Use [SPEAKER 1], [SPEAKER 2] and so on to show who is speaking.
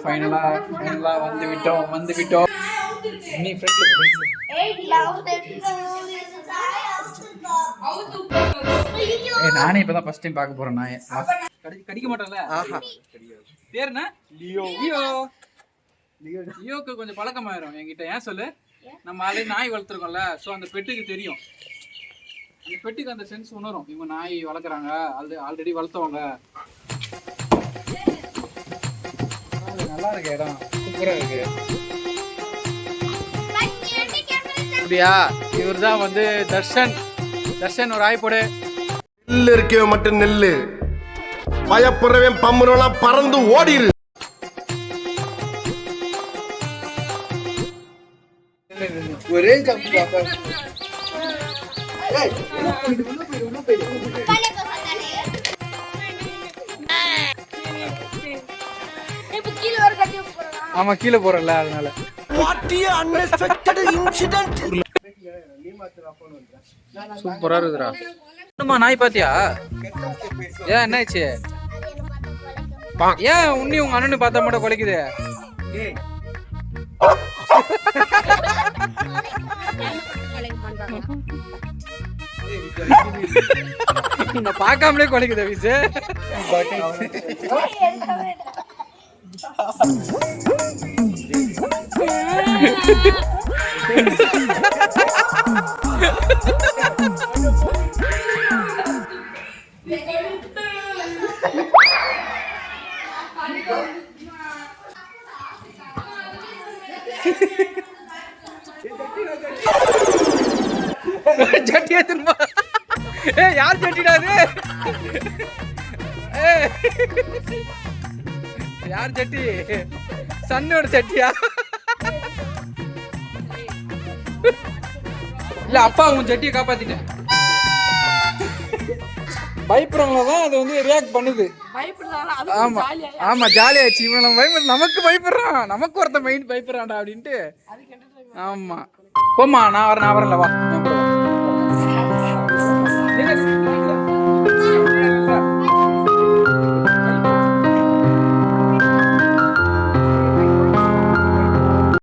[SPEAKER 1] ஃபைனலா வந்து விட்டோம். நீ நானே இப்பதான் ஃபர்ஸ்ட் டைம் பார்க்க போறேன். நாயை கடிக்க மாட்டேன்ல. பேர் என்ன? லியோக்கு கொஞ்சம் பழக்கமாயிரும் என்கிட்ட. ஏன் சொல்லு, நம்ம ஆல்ரெடி நாய் வளர்த்துருக்கோம்ல, ஸோ அந்த பெட்டுக்கு தெரியும். அந்த பெட்டுக்கு அந்த சென்ஸ் உணரும், இவங்க நாய் வளர்க்குறாங்க, ஆல்ரெடி வளர்த்தவங்க. நல்லா இருக்கு இடம், சூப்பரா இருக்கு. அப்படியா? இவர் தான் வந்து தர்ஷன் ஒரு ஆய் போடு.
[SPEAKER 2] நெல்லு இருக்கவே மட்டும் நெல்லு, பயப்படுறவன் பம்புலாம் பறந்து ஓடிரு.
[SPEAKER 1] ஒரே ஜம்ப் ஆமா, கீழே போறல, அதனால. சூப்பரா இருக்குடா. நாய் பாத்தியா? ஏன் என்னாச்சு? ஏன் உன்னி உங்க அண்ணனு பார்த்தா மட்டும் குலைக்குது? பார்க்காமலே குலைக்குது விசு. ஜட்டியா திரும்ப? யார் ஜட்டிடாது? யார் ஜட்டி? சன்னோட சட்டியா? இல்ல, அப்பா உன் ஜட்டியை காப்பாத்திட்டேன். பயப்படுறவங்கதான் அது வந்து ரியாக்ட் பண்ணுது. ஆமா ஆமா, ஜாலியாச்சு. இவன் நம்ம பயப்பட, நமக்கு பயப்படுறான், நமக்கு ஒருத்த மைண்ட் பயப்படுறான்டா அப்படின்ட்டு. ஆமா, போமா, நான் வரேன்ல, வா.